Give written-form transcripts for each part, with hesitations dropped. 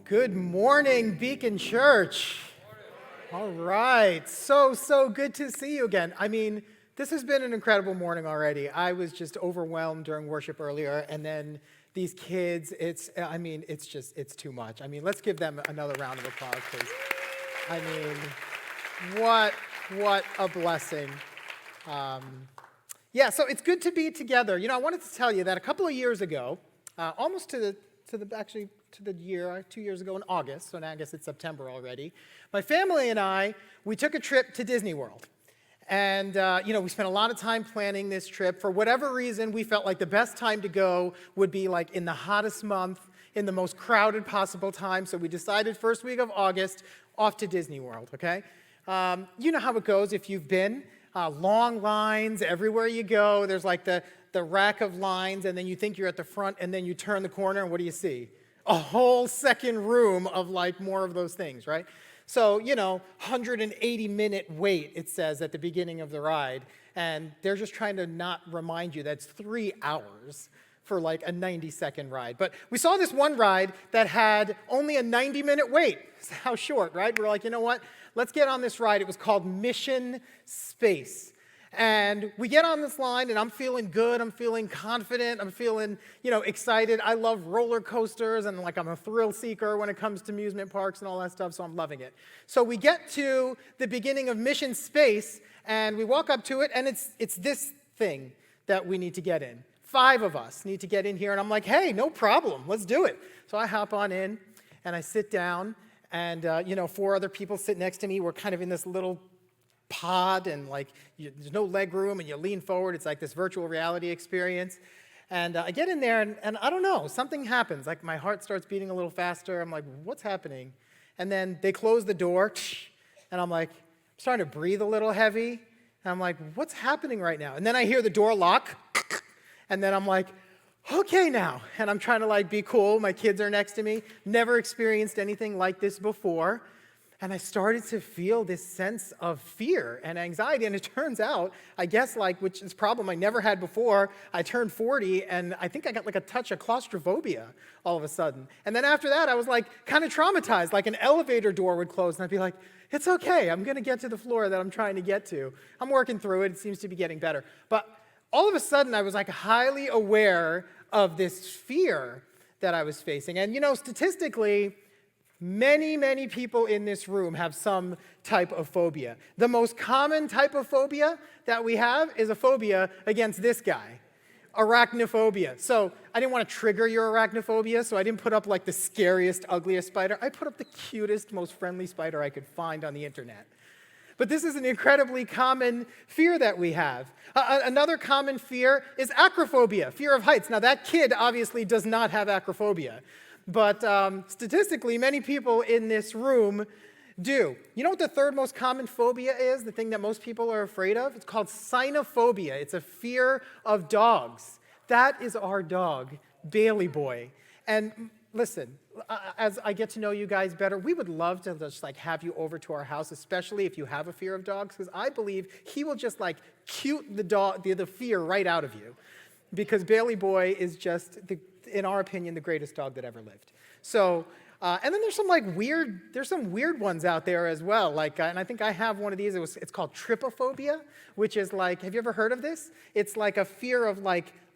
Good morning, Beacon Church. All right, so good to see you again. This has been an incredible morning already. I was just overwhelmed during worship earlier, and then these kids, it's too much. Let's give them another round of applause, please. What a blessing. So it's good to be together. I wanted to tell you that a couple of years ago, almost to the year, 2 years ago in August, so now I guess it's September already, my family and I, we took a trip to Disney World. And, we spent a lot of time planning this trip. For whatever reason, we felt like the best time to go would be like in the hottest month, in the most crowded possible time. So we decided first week of August, off to Disney World, okay? You know how it goes if you've been. Long lines everywhere you go. There's like the rack of lines, and then you think you're at the front, and then you turn the corner, and what do you see? A whole second room of like more of those things, right? So, 180-minute wait, it says at the beginning of the ride, and they're just trying to not remind you that it's 3 hours for like a 90-second ride. But we saw this one ride that had only a 90-minute wait. How short, right? We're like, you know what? Let's get on this ride. It was called Mission Space. And we get on this line, and I'm feeling good. I'm feeling confident. I'm feeling, excited. I love roller coasters, and I'm a thrill seeker when it comes to amusement parks and all that stuff, so I'm loving it. So we get to the beginning of Mission Space, and we walk up to it, and it's this thing that we need to get in. 5 of us need to get in here, and I'm like, hey, no problem. Let's do it. So I hop on in, and I sit down, and 4 other people sit next to me. We're kind of in this little pod, and there's no leg room, and you lean forward. It's like this virtual reality experience. And I get in there, and I don't know, something happens. Like my heart starts beating a little faster. I'm like, what's happening? And then they close the door, and I'm like, I'm starting to breathe a little heavy. And I'm like, what's happening right now? And then I hear the door lock, and then I'm like, okay now. And I'm trying to be cool. My kids are next to me. Never experienced anything like this before. And I started to feel this sense of fear and anxiety. And it turns out, I guess, which is a problem I never had before, I turned 40, and I think I got a touch of claustrophobia all of a sudden. And then after that, I was kind of traumatized. An elevator door would close, and I'd be like, it's okay. I'm going to get to the floor that I'm trying to get to. I'm working through it. It seems to be getting better. But all of a sudden, I was highly aware of this fear that I was facing. And, statistically, many people in this room have some type of phobia. The most common type of phobia that we have is a phobia against this guy, arachnophobia. So I didn't want to trigger your arachnophobia, so I didn't put up the scariest, ugliest spider. I put up the cutest, most friendly spider I could find on the internet. But this is an incredibly common fear that we have. Another common fear is acrophobia, fear of heights. Now that kid obviously does not have acrophobia. But statistically, many people in this room do. You know what the third most common phobia is? The thing that most people are afraid of? It's called cynophobia. It's a fear of dogs. That is our dog, Bailey Boy. And listen, as I get to know you guys better, we would love to just have you over to our house, especially if you have a fear of dogs, because I believe he will just cute the fear right out of you. Because Bailey Boy is just, in our opinion, the greatest dog that ever lived. So, and then there's some weird ones out there as well. And I think I have one of these. It's called trypophobia, which is have you ever heard of this? It's a fear of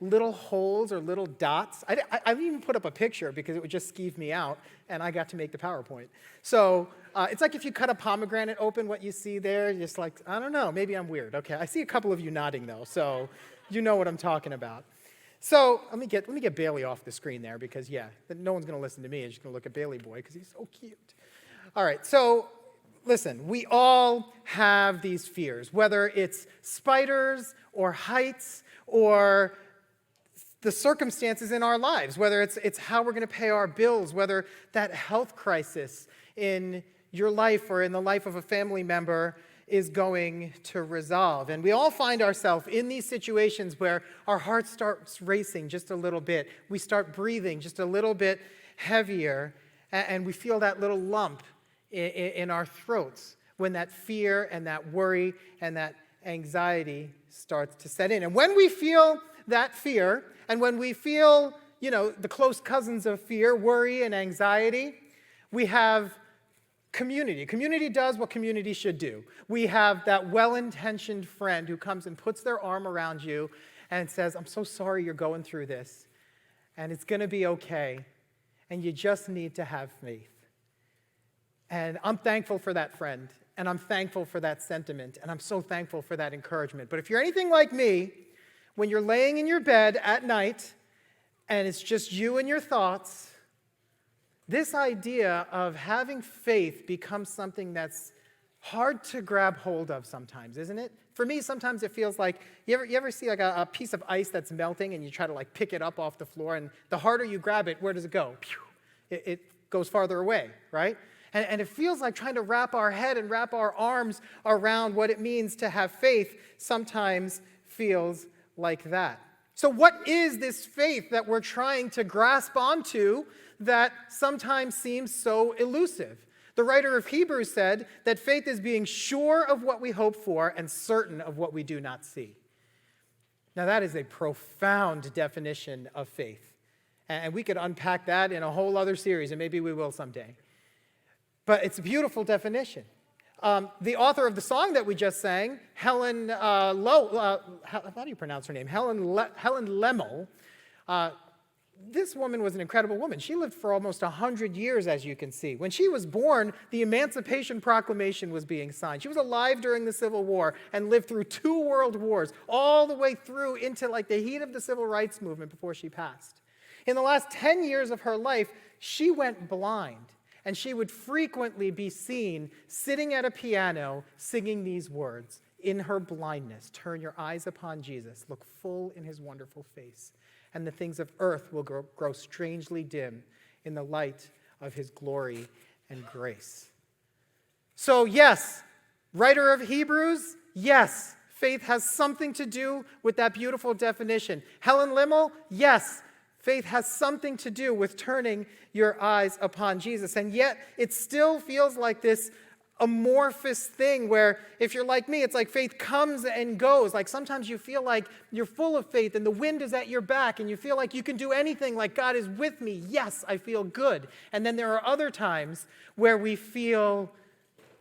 little holes or little dots. I didn't even put up a picture because it would just skeeve me out, and I got to make the PowerPoint. So it's if you cut a pomegranate open, what you see there, just I don't know, maybe I'm weird. Okay, I see a couple of you nodding though, so you know what I'm talking about. So let me get Bailey off the screen there because, no one's going to listen to me. I'm just going to look at Bailey Boy because he's so cute. All right, so listen, we all have these fears, whether it's spiders or heights or the circumstances in our lives, whether it's how we're going to pay our bills, whether that health crisis in your life or in the life of a family member is going to resolve. And we all find ourselves in these situations where our heart starts racing just a little bit. We start breathing just a little bit heavier, and we feel that little lump in our throats when that fear and that worry and that anxiety starts to set in. And when we feel that fear, and when we feel, the close cousins of fear, worry and anxiety, We have community. Community does what community should do. We have that well-intentioned friend who comes and puts their arm around you and says, I'm so sorry you're going through this, and it's going to be okay, and you just need to have faith. And I'm thankful for that friend, and I'm thankful for that sentiment, and I'm so thankful for that encouragement. But if you're anything like me, when you're laying in your bed at night, and it's just you and your thoughts, this idea of having faith becomes something that's hard to grab hold of sometimes, isn't it? For me, sometimes it feels like, you ever see like a piece of ice that's melting and you try to like pick it up off the floor, and the harder you grab it, where does it go? It goes farther away, right? And it feels like trying to wrap our head and wrap our arms around what it means to have faith sometimes feels like that. So what is this faith that we're trying to grasp onto that sometimes seems so elusive? The writer of Hebrews said that faith is being sure of what we hope for and certain of what we do not see. Now that is a profound definition of faith. And we could unpack that in a whole other series, and maybe we will someday. But it's a beautiful definition. The author of the song that we just sang, Helen how do you pronounce her name? Helen Lemmel. This woman was an incredible woman. She lived for almost 100 years, as you can see. When she was born, the Emancipation Proclamation was being signed. She was alive during the Civil War and lived through 2 world wars, all the way through into like the heat of the Civil Rights Movement before she passed. In the last 10 years of her life, she went blind. And she would frequently be seen sitting at a piano singing these words, in her blindness, turn your eyes upon Jesus, look full in his wonderful face, and the things of earth will grow strangely dim in the light of his glory and grace. So yes, writer of Hebrews, yes, faith has something to do with that beautiful definition. Helen Lemmel, yes, faith has something to do with turning your eyes upon Jesus. And yet, it still feels like this amorphous thing where, if you're like me, it's like faith comes and goes. Like sometimes you feel like you're full of faith and the wind is at your back and you feel like you can do anything, like God is with me. Yes, I feel good. And then there are other times where we feel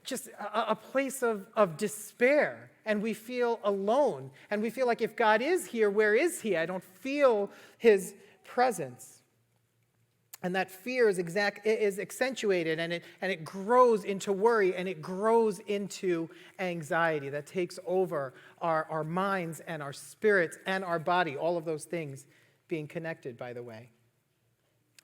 just a place of despair, and we feel alone. And we feel like if God is here, where is he? I don't feel his presence. And that fear is accentuated, and it grows into worry, and it grows into anxiety that takes over our minds and our spirits and our body, all of those things being connected, by the way.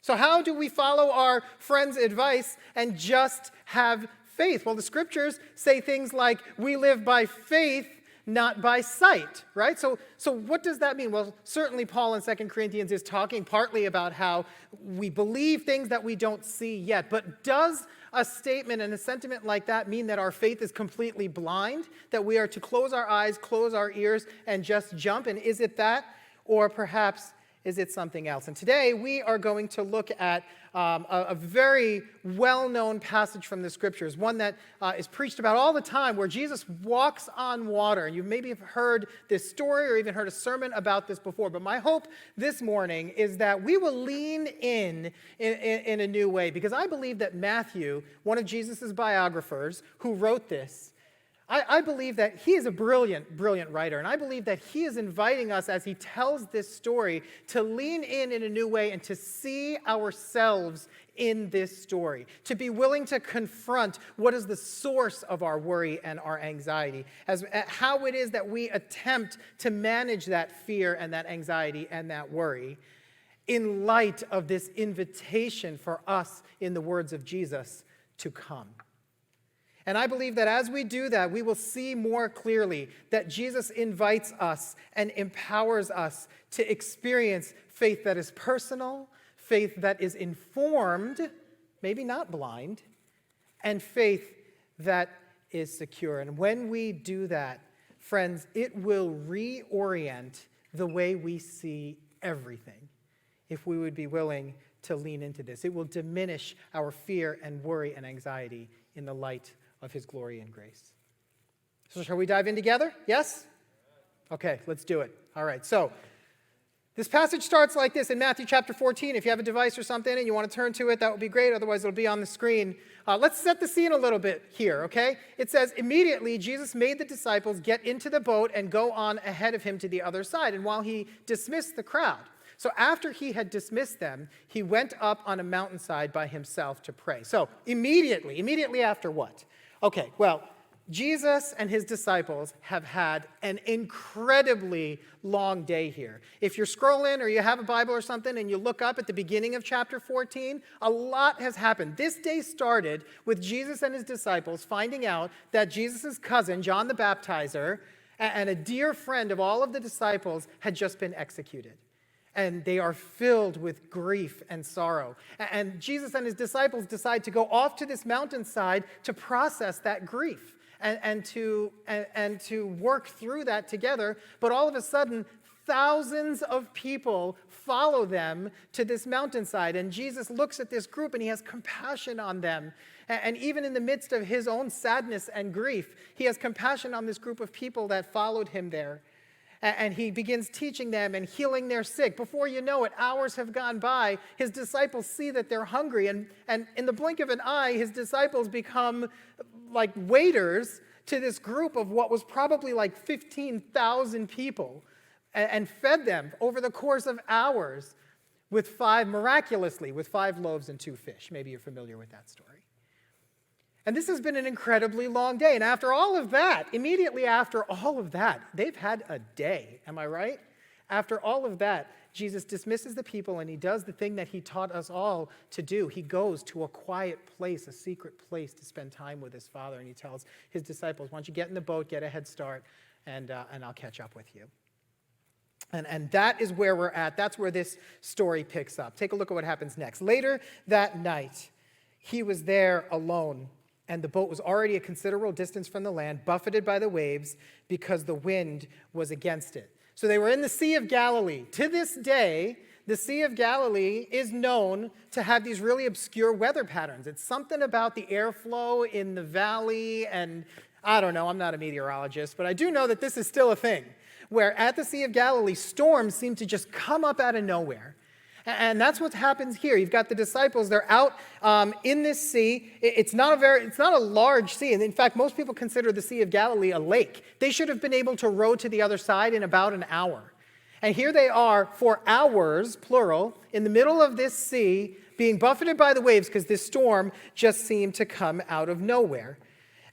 So how do we follow our friend's advice and just have faith? Well, the scriptures say things like, we live by faith, not by sight, right? So what does that mean? Well, certainly Paul in 2 Corinthians is talking partly about how we believe things that we don't see yet. But does a statement and a sentiment like that mean that our faith is completely blind? That we are to close our eyes, close our ears, and just jump? And is it that? Or perhaps is it something else? And today we are going to look at a very well-known passage from the scriptures, one that is preached about all the time, where Jesus walks on water. And you maybe have heard this story or even heard a sermon about this before. But my hope this morning is that we will lean in a new way, because I believe that Matthew, one of Jesus' biographers who wrote this, I believe that he is a brilliant, brilliant writer, and I believe that he is inviting us, as he tells this story, to lean in a new way and to see ourselves in this story, to be willing to confront what is the source of our worry and our anxiety, as how it is that we attempt to manage that fear and that anxiety and that worry in light of this invitation for us, in the words of Jesus, to come. And I believe that as we do that, we will see more clearly that Jesus invites us and empowers us to experience faith that is personal, faith that is informed, maybe not blind, and faith that is secure. And when we do that, friends, it will reorient the way we see everything, if we would be willing to lean into this. It will diminish our fear and worry and anxiety in the light of his glory and grace. So shall we dive in together? Yes? Okay, let's do it. All right, so This passage starts like this in Matthew chapter 14. If you have a device or something and you want to turn to it, that would be great. Otherwise, it'll be on the screen. Let's set the scene a little bit here, okay? It says, immediately Jesus made the disciples get into the boat and go on ahead of him to the other side. And while he dismissed the crowd, so after he had dismissed them, he went up on a mountainside by himself to pray. So immediately after what? Okay, well, Jesus and his disciples have had an incredibly long day here. If you're scrolling or you have a Bible or something and you look up at the beginning of chapter 14, a lot has happened. This day started with Jesus and his disciples finding out that Jesus' cousin, John the Baptizer, and a dear friend of all of the disciples had just been executed. And they are filled with grief and sorrow. And Jesus and his disciples decide to go off to this mountainside to process that grief. And to work through that together. But all of a sudden, thousands of people follow them to this mountainside. And Jesus looks at this group and he has compassion on them. And even in the midst of his own sadness and grief, he has compassion on this group of people that followed him there. And he begins teaching them and healing their sick. Before you know it, hours have gone by. His disciples see that they're hungry. And in the blink of an eye, his disciples become like waiters to this group of what was probably like 15,000 people and fed them over the course of hours miraculously with 5 loaves and 2 fish. Maybe you're familiar with that story. And this has been an incredibly long day. And after all of that, immediately after all of that, they've had a day. Am I right? After all of that, Jesus dismisses the people and he does the thing that he taught us all to do. He goes to a quiet place, a secret place to spend time with his Father. And he tells his disciples, why don't you get in the boat, get a head start, and I'll catch up with you. And that is where we're at. That's where this story picks up. Take a look at what happens next. Later that night, he was there alone. And the boat was already a considerable distance from the land, buffeted by the waves because the wind was against it. So they were in the Sea of Galilee. To this day, the Sea of Galilee is known to have these really obscure weather patterns. It's something about the airflow in the valley, and I don't know, I'm not a meteorologist, but I do know that this is still a thing, where at the Sea of Galilee, storms seem to just come up out of nowhere. And that's what happens here. You've got the disciples, they're out in this sea. It's not a large sea. And in fact, most people consider the Sea of Galilee a lake. They should have been able to row to the other side in about an hour. And here they are for hours, plural, in the middle of this sea, being buffeted by the waves because this storm just seemed to come out of nowhere.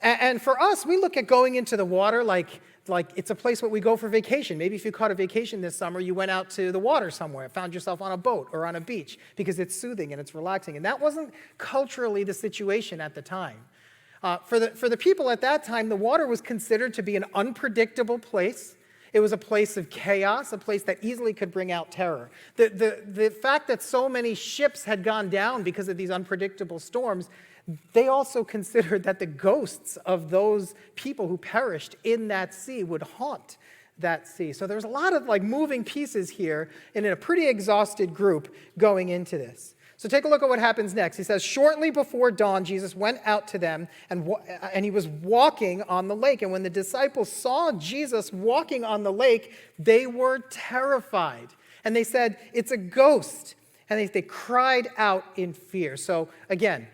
And for us, we look at going into the water like it's a place where we go for vacation. Maybe if you caught a vacation this summer, you went out to the water somewhere, found yourself on a boat or on a beach because it's soothing and it's relaxing. And that wasn't culturally the situation at the time. For the people at that time, the water was considered to be an unpredictable place. It was a place of chaos, a place that easily could bring out terror. The fact that so many ships had gone down because of these unpredictable storms, they also considered that the ghosts of those people who perished in that sea would haunt that sea. So there's a lot of moving pieces here and in a pretty exhausted group going into this. So take a look at what happens next. He says, shortly before dawn, Jesus went out to them and he was walking on the lake. And when the disciples saw Jesus walking on the lake, they were terrified. And they said, it's a ghost. And they cried out in fear. So again,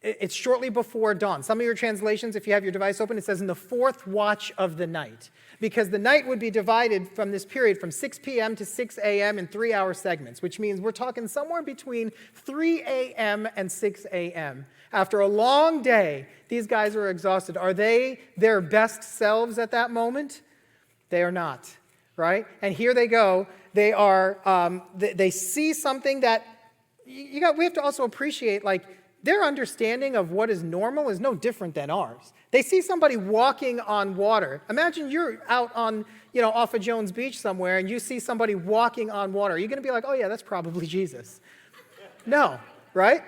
it's shortly before dawn. Some of your translations, if you have your device open, it says in the 4th watch of the night. Because the night would be divided from this period from 6 p.m. to 6 a.m. in 3-hour segments, which means we're talking somewhere between 3 a.m. and 6 a.m. After a long day, these guys are exhausted. Are they their best selves at that moment? They are not, right? And here they go. They are. They see something that we have to also appreciate, their understanding of what is normal is no different than ours. They see somebody walking on water. Imagine you're out on, off of Jones Beach somewhere and you see somebody walking on water. Are you going to be like, oh yeah, that's probably Jesus? No, right?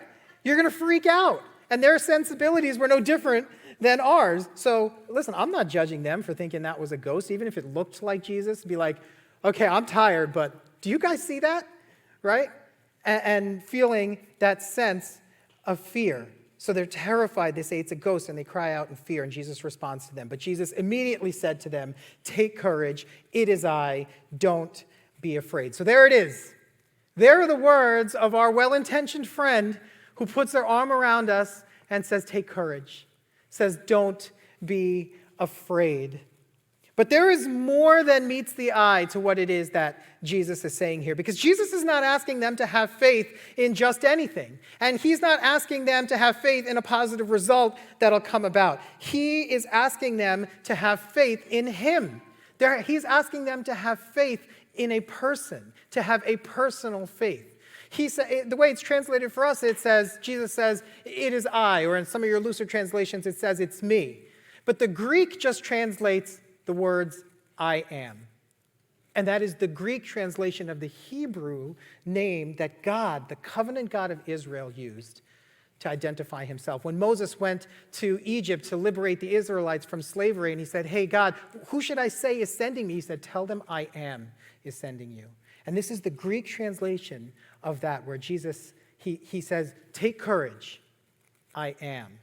You're going to freak out. And their sensibilities were no different than ours. So listen, I'm not judging them for thinking that was a ghost, even if it looked like Jesus. Be like, okay, I'm tired, but do you guys see that? Right? And feeling that sense of fear. So they're terrified. They say it's a ghost and they cry out in fear, and Jesus responds to them. But Jesus immediately said to them, take courage, it is I, don't be afraid. So there it is. There are the words of our well-intentioned friend who puts their arm around us and says, take courage. Says, don't be afraid. But there is more than meets the eye to what it is that Jesus is saying here, because Jesus is not asking them to have faith in just anything. And he's not asking them to have faith in a positive result that'll come about. He is asking them to have faith in him. He's asking them to have faith in a person, to have a personal faith. The way it's translated for us, Jesus says, it is I, or in some of your looser translations, it says, it's me. But the Greek just translates the words, I am. And that is the Greek translation of the Hebrew name that God, the covenant God of Israel, used to identify himself. When Moses went to Egypt to liberate the Israelites from slavery, and he said, hey, God, who should I say is sending me? He said, tell them I am is sending you. And this is the Greek translation of that, where Jesus, he says, take courage, I am.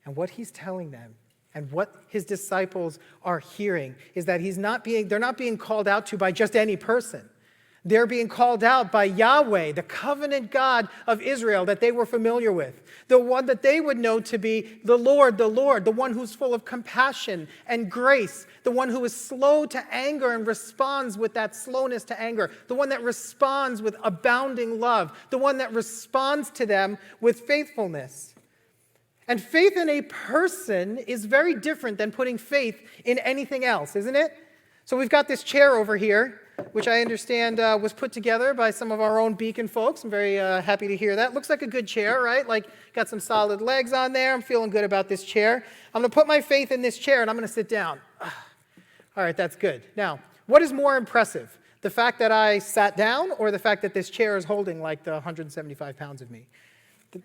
And what he's telling them, and what his disciples are hearing, is that they're not being called out to by just any person. They're being called out by Yahweh, the covenant God of Israel that they were familiar with, the one that they would know to be the Lord, the one who's full of compassion and grace, the one who is slow to anger and responds with that slowness to anger, the one that responds with abounding love, the one that responds to them with faithfulness. And faith in a person is very different than putting faith in anything else, isn't it? So we've got this chair over here, which I understand was put together by some of our own Beacon folks. I'm very happy to hear that. Looks like a good chair, right? Like, got some solid legs on there. I'm feeling good about this chair. I'm going to put my faith in this chair, and I'm going to sit down. All right, that's good. Now, what is more impressive? The fact that I sat down, or the fact that this chair is holding like the 175 pounds of me?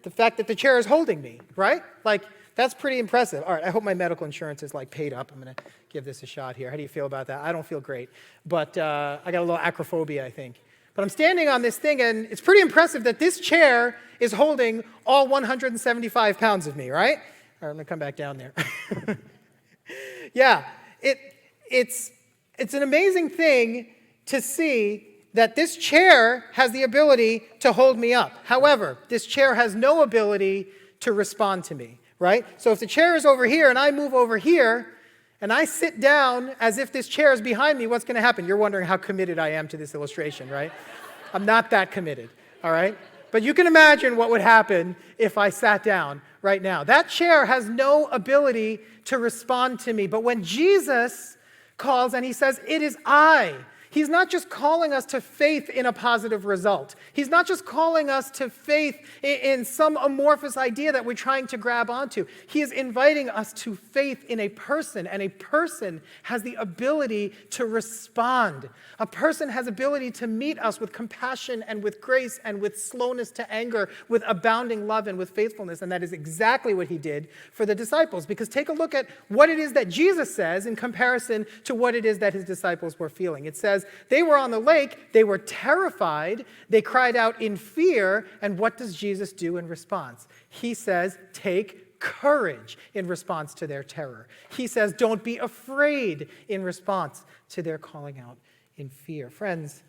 The fact that the chair is holding me, right? Like, that's pretty impressive. All right, I hope my medical insurance is like paid up. I'm going to give this a shot here. How do you feel about that? I don't feel great, but I got a little acrophobia, I think. But I'm standing on this thing, and it's pretty impressive that this chair is holding all 175 pounds of me, right? All right, I'm going to come back down there. Yeah, it's an amazing thing to see that this chair has the ability to hold me up. However, this chair has no ability to respond to me, right? So if the chair is over here and I move over here and I sit down as if this chair is behind me, what's going to happen? You're wondering how committed I am to this illustration, right? I'm not that committed, all right? But you can imagine what would happen if I sat down right now. That chair has no ability to respond to me. But when Jesus calls and he says, it is I, he's not just calling us to faith in a positive result. He's not just calling us to faith in some amorphous idea that we're trying to grab onto. He is inviting us to faith in a person, and a person has the ability to respond. A person has ability to meet us with compassion and with grace and with slowness to anger, with abounding love and with faithfulness, and that is exactly what he did for the disciples. Because take a look at what it is that Jesus says in comparison to what it is that his disciples were feeling. It says, they were on the lake, they were terrified, they cried out in fear, and what does Jesus do in response? He says, take courage in response to their terror. He says, don't be afraid in response to their calling out in fear. Friends,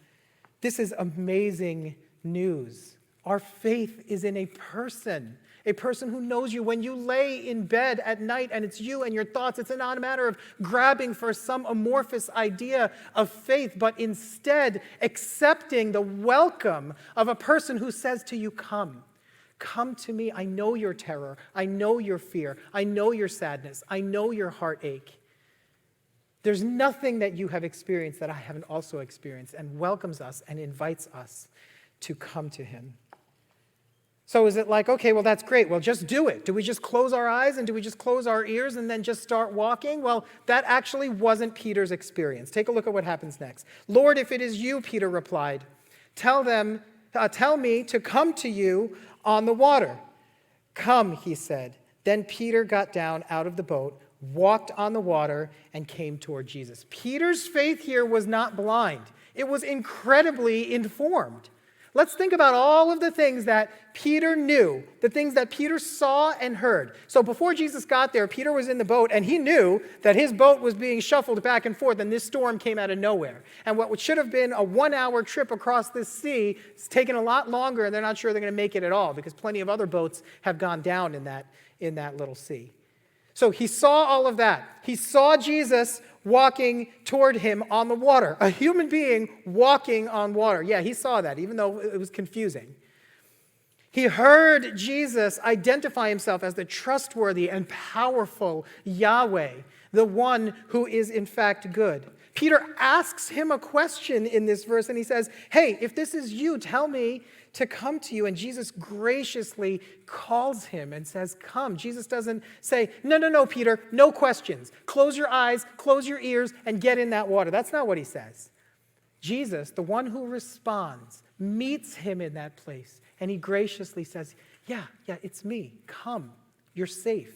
this is amazing news. Our faith is in a person who knows you. When you lay in bed at night and it's you and your thoughts, it's not a matter of grabbing for some amorphous idea of faith, but instead accepting the welcome of a person who says to you, come. Come to me. I know your terror. I know your fear. I know your sadness. I know your heartache. There's nothing that you have experienced that I haven't also experienced, and welcomes us and invites us to come to him. So is it like, okay, well, that's great. Well, just do it. Do we just close our eyes and do we just close our ears and then just start walking? Well, that actually wasn't Peter's experience. Take a look at what happens next. Lord, if it is you, Peter replied, tell me to come to you on the water. Come, he said. Then Peter got down out of the boat, walked on the water, and came toward Jesus. Peter's faith here was not blind. It was incredibly informed. let's think about all of the things that Peter knew, the things that Peter saw and heard. So before Jesus got there, Peter was in the boat, and he knew that his boat was being shuffled back and forth, and this storm came out of nowhere. And what should have been a 1-hour trip across this sea is taking a lot longer, and they're not sure they're going to make it at all because plenty of other boats have gone down in that little sea. So he saw all of that. He saw Jesus walking toward him on the water, a human being walking on water. Yeah, he saw that, even though it was confusing. He heard Jesus identify himself as the trustworthy and powerful Yahweh, the one who is in fact good. Peter asks him a question in this verse, and he says, hey, if this is you, tell me to come to you. And Jesus graciously calls him and says, come. Jesus doesn't say, no, Peter, no questions. Close your eyes, close your ears, and get in that water. That's not what he says. Jesus, the one who responds, meets him in that place, and he graciously says, yeah, it's me. Come. You're safe.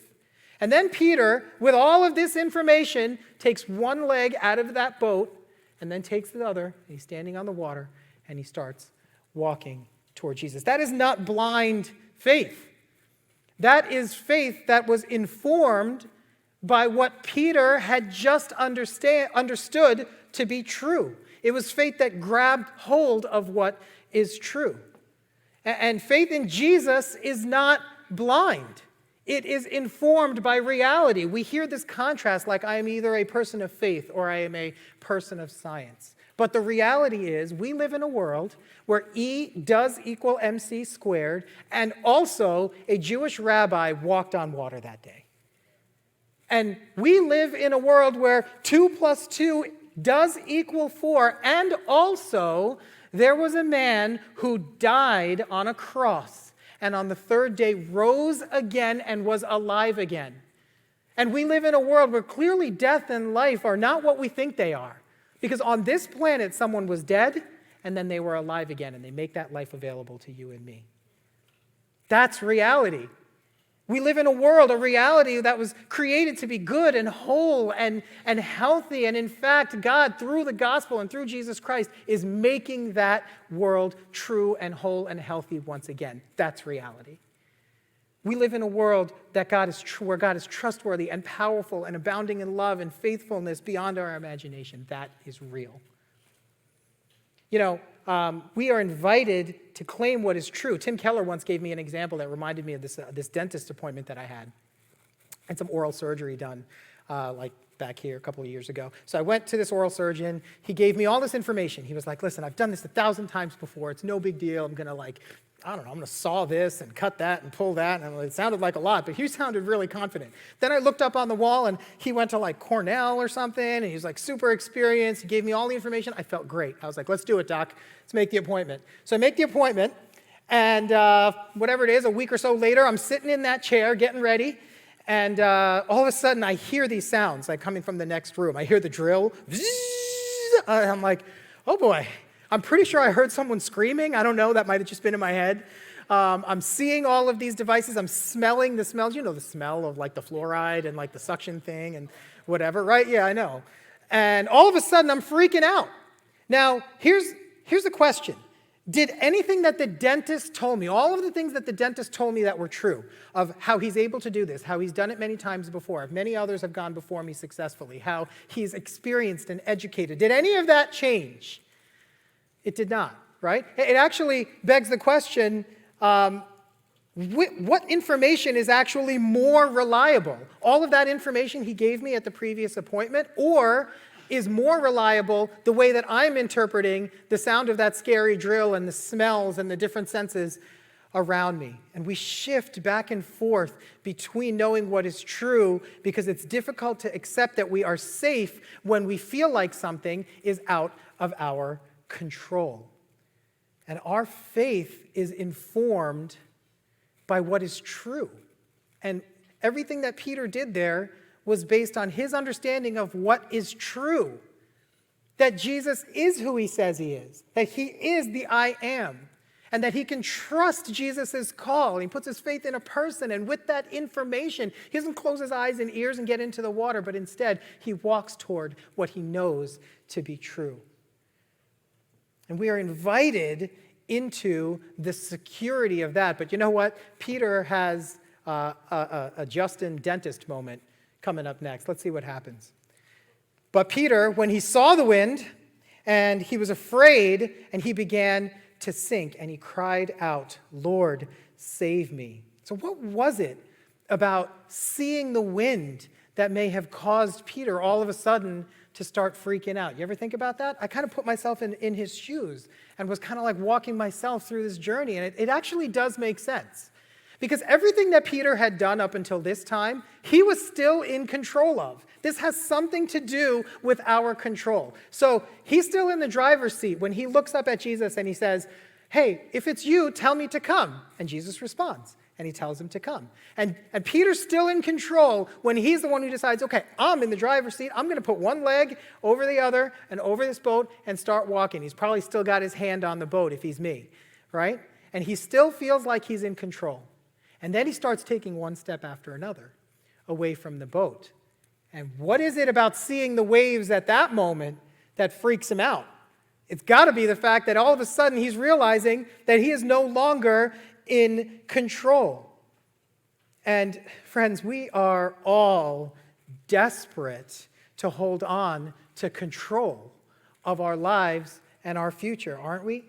And then Peter, with all of this information, takes one leg out of that boat and then takes the other, and he's standing on the water, and he starts walking toward Jesus. That is not blind faith. That is faith that was informed by what Peter had just understood to be true. It was faith that grabbed hold of what is true. And faith in Jesus is not blind. It is informed by reality. We hear this contrast like I am either a person of faith or I am a person of science. But the reality is we live in a world where E does equal MC squared, and also a Jewish rabbi walked on water that day. And we live in a world where 2 + 2 does equal 4, and also there was a man who died on a cross, and on the third day rose again and was alive again. And we live in a world where clearly death and life are not what we think they are. Because on this planet, someone was dead, and then they were alive again, and they make that life available to you and me. That's reality. We live in a world, a reality that was created to be good and whole and healthy. And in fact, God, through the gospel and through Jesus Christ, is making that world true and whole and healthy once again. That's reality. We live in a world that where God is trustworthy and powerful and abounding in love and faithfulness beyond our imagination. That is real. You know, we are invited to claim what is true. Tim Keller once gave me an example that reminded me of this dentist appointment that I had. I had some oral surgery done, like back here a couple of years ago. So I went to this oral surgeon. He gave me all this information. He was like, listen, I've done this 1,000 times before. It's no big deal. I'm going to I'm going to saw this and cut that and pull that. And it sounded like a lot, but he sounded really confident. Then I looked up on the wall, and he went to Cornell or something, and he was super experienced. He gave me all the information. I felt great. I was like, let's do it, doc. Let's make the appointment. So I make the appointment, and whatever it is, a week or so later, I'm sitting in that chair getting ready, and all of a sudden I hear these sounds coming from the next room. I hear the drill. I'm like, oh boy. I'm pretty sure I heard someone screaming. I don't know. That might have just been in my head. I'm seeing all of these devices. I'm smelling the smells. You know the smell of the fluoride and the suction thing and whatever, right? Yeah, I know. And all of a sudden, I'm freaking out. Now, here's the question. Did anything that the dentist told me, all of the things that the dentist told me that were true, of how he's able to do this, how he's done it many times before, many others have gone before me successfully, how he's experienced and educated, did any of that change? It did not, right? It actually begs the question, what information is actually more reliable? All of that information he gave me at the previous appointment, or is more reliable the way that I'm interpreting the sound of that scary drill and the smells and the different senses around me? And we shift back and forth between knowing what is true, because it's difficult to accept that we are safe when we feel like something is out of our control. And our faith is informed by what is true. And everything that Peter did there was based on his understanding of what is true. That Jesus is who he says he is. That he is the I am. And that he can trust Jesus' call. He puts his faith in a person, and with that information, he doesn't close his eyes and ears and get into the water, but instead he walks toward what he knows to be true. And we are invited into the security of that. But you know what? Peter has a Justin Dentist moment coming up next. Let's see what happens. But Peter, when he saw the wind, and he was afraid, and he began to sink, and he cried out, "Lord, save me." So what was it about seeing the wind that may have caused Peter all of a sudden to start freaking out? You ever think about that? I kind of put myself in his shoes and was kind of like walking myself through this journey, and it actually does make sense. Because everything that Peter had done up until this time, he was still in control of. This has something to do with our control. So he's still in the driver's seat when he looks up at Jesus and he says, "Hey, if it's you, tell me to come." And Jesus responds, and he tells him to come. And Peter's still in control when he's the one who decides, okay, I'm in the driver's seat. I'm going to put one leg over the other and over this boat and start walking. He's probably still got his hand on the boat if he's me, right? And he still feels like he's in control. And then he starts taking one step after another away from the boat. And what is it about seeing the waves at that moment that freaks him out? It's got to be the fact that all of a sudden he's realizing that he is no longer in control. And friends, we are all desperate to hold on to control of our lives and our future, aren't we?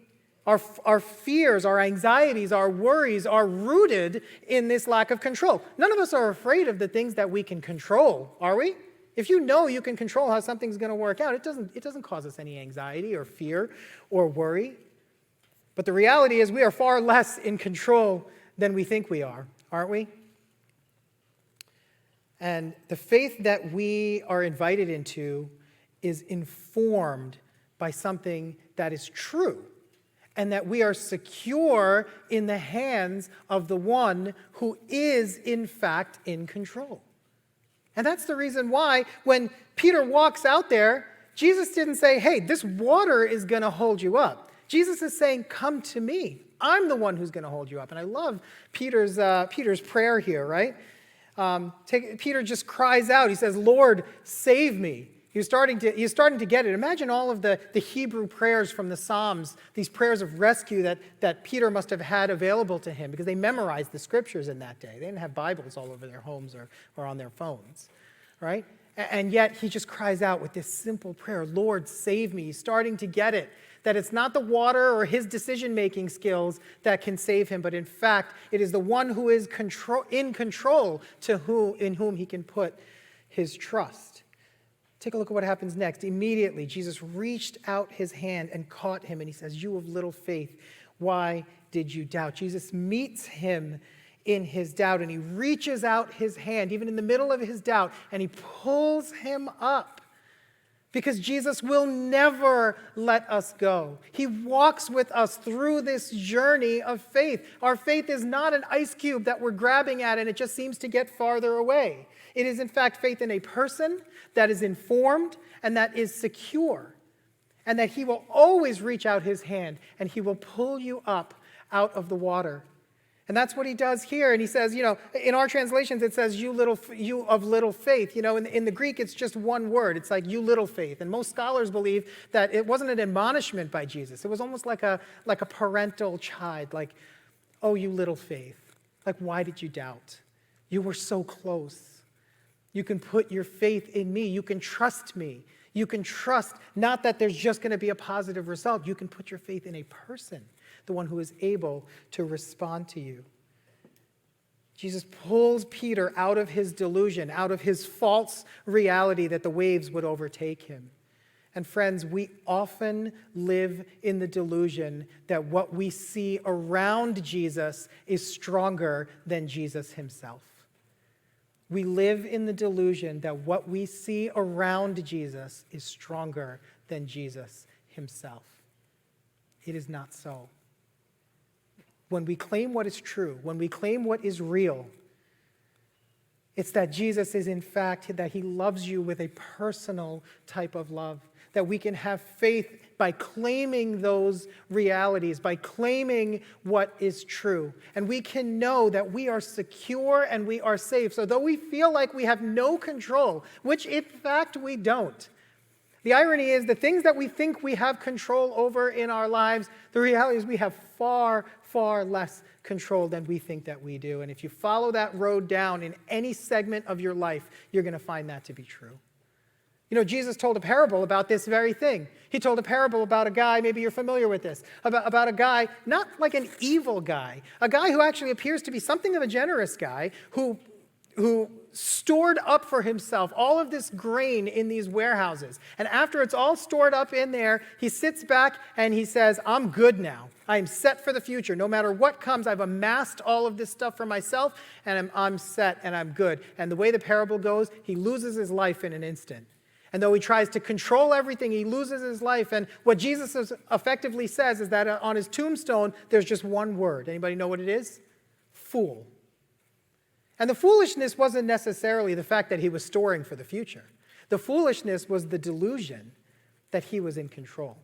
Our fears, our anxieties, our worries are rooted in this lack of control. None of us are afraid of the things that we can control, are we? If you know you can control how something's going to work out, it doesn't cause us any anxiety or fear or worry. But the reality is we are far less in control than we think we are, aren't we? And the faith that we are invited into is informed by something that is true, and that we are secure in the hands of the one who is, in fact, in control. And that's the reason why when Peter walks out there, Jesus didn't say, "Hey, this water is going to hold you up." Jesus is saying, "Come to me. I'm the one who's going to hold you up." And I love Peter's prayer here, right? Peter just cries out. He says, "Lord, save me." He's starting to get it. Imagine all of the Hebrew prayers from the Psalms, these prayers of rescue that Peter must have had available to him because they memorized the scriptures in that day. They didn't have Bibles all over their homes or on their phones, right? And yet he just cries out with this simple prayer, "Lord, save me." He's starting to get it, that it's not the water or his decision-making skills that can save him, but in fact, it is the one who is in control in whom he can put his trust. Take a look at what happens next. Immediately, Jesus reached out his hand and caught him, and he says, "You of little faith, why did you doubt?" Jesus meets him in his doubt, and he reaches out his hand, even in the middle of his doubt, and he pulls him up. Because Jesus will never let us go. He walks with us through this journey of faith. Our faith is not an ice cube that we're grabbing at and it just seems to get farther away. It is, in fact, faith in a person that is informed and that is secure. And that he will always reach out his hand and he will pull you up out of the water. And that's what he does here. And he says, in our translations, it says, you of little faith. In the Greek, it's just one word. It's like, you little faith. And most scholars believe that it wasn't an admonishment by Jesus. It was almost like a parental chide, like, "Oh, you little faith. Like, why did you doubt? You were so close. You can put your faith in me. You can trust me. You can trust not that there's just going to be a positive result. You can put your faith in a person, the one who is able to respond to you." Jesus pulls Peter out of his delusion, out of his false reality that the waves would overtake him. And friends, we often live in the delusion that what we see around Jesus is stronger than Jesus himself. We live in the delusion that what we see around Jesus is stronger than Jesus himself. It is not so. When we claim what is true, when we claim what is real, it's that Jesus is in fact, that he loves you with a personal type of love. That we can have faith by claiming those realities, by claiming what is true. And we can know that we are secure and we are safe. So though we feel like we have no control, which in fact we don't, The irony is the things that we think we have control over in our lives, the reality is we have far, far less control than we think that we do. And if you follow that road down in any segment of your life, you're going to find that to be true. You know, Jesus told a parable about this very thing. He told a parable about a guy, maybe you're familiar with this, about a guy, not like an evil guy, a guy who actually appears to be something of a generous guy who stored up for himself all of this grain in these warehouses. And after it's all stored up in there, he sits back and he says, I'm good now. I'm set for the future. No matter what comes, I've amassed all of this stuff for myself, and I'm set and I'm good. And the way the parable goes, he loses his life in an instant. And though he tries to control everything, he loses his life. And what Jesus effectively says is that on his tombstone, there's just one word. Anybody know what it is? Fool. And the foolishness wasn't necessarily the fact that he was storing for the future. The foolishness was the delusion that he was in control,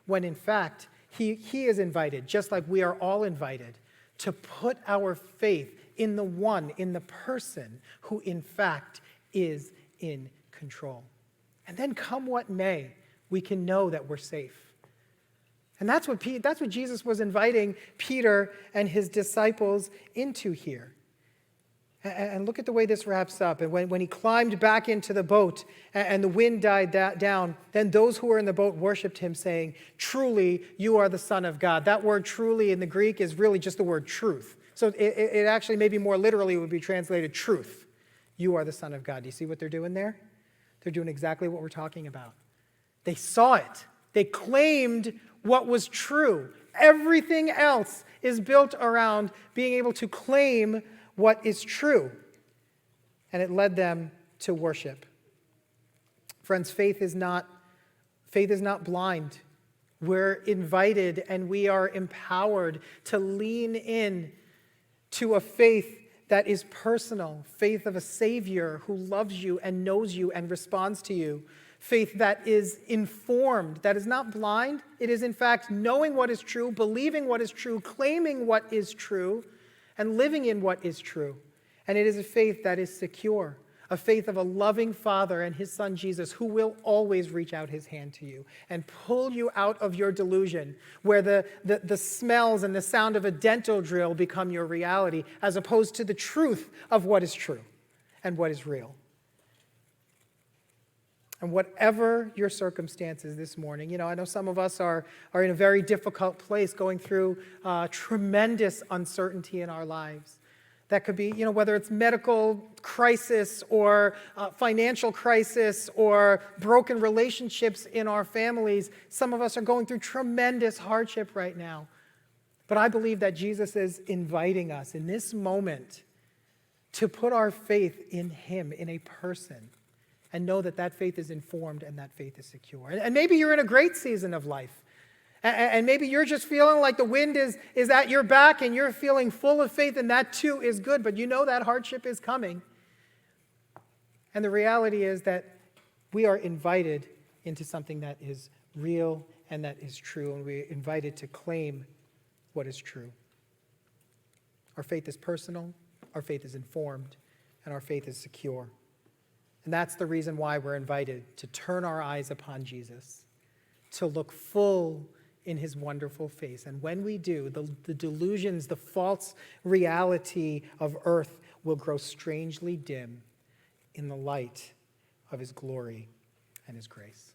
when in fact, he is invited, just like we are all invited, to put our faith in the one, in the person who in fact is in control. And then come what may, we can know that we're safe. And that's what Jesus was inviting Peter and his disciples into here. And look at the way this wraps up. And when he climbed back into the boat and the wind died down, then those who were in the boat worshiped him, saying, truly, you are the Son of God. That word truly in the Greek is really just the word truth. So it actually maybe more literally would be translated truth. You are the Son of God. Do you see what they're doing there? They're doing exactly what we're talking about. They saw it. They claimed what was true. Everything else is built around being able to claim what is true. And it led them to worship. Friends, faith is not blind. We're invited and we are empowered to lean in to a faith that is personal, faith of a Savior who loves you and knows you and responds to you, faith that is informed, that is not blind. It is in fact knowing what is true, believing what is true, claiming what is true, and living in what is true. And it is a faith that is secure, a faith of a loving Father and his Son Jesus, who will always reach out his hand to you and pull you out of your delusion, where the smells and the sound of a dental drill become your reality, as opposed to the truth of what is true and what is real. And whatever your circumstances this morning, you know, I know some of us are in a very difficult place, going through tremendous uncertainty in our lives. That could be, you know, whether it's medical crisis or financial crisis or broken relationships in our families. Some of us are going through tremendous hardship right now. But I believe that Jesus is inviting us in this moment to put our faith in him, in a person, and know that that faith is informed and that faith is secure. And maybe you're in a great season of life. And maybe you're just feeling like the wind is at your back and you're feeling full of faith, and that too is good, but you know that hardship is coming. And the reality is that we are invited into something that is real and that is true, and we're invited to claim what is true. Our faith is personal, our faith is informed, and our faith is secure. And that's the reason why we're invited to turn our eyes upon Jesus, to look full in his wonderful face. And when we do, the delusions, the false reality of earth will grow strangely dim in the light of his glory and his grace.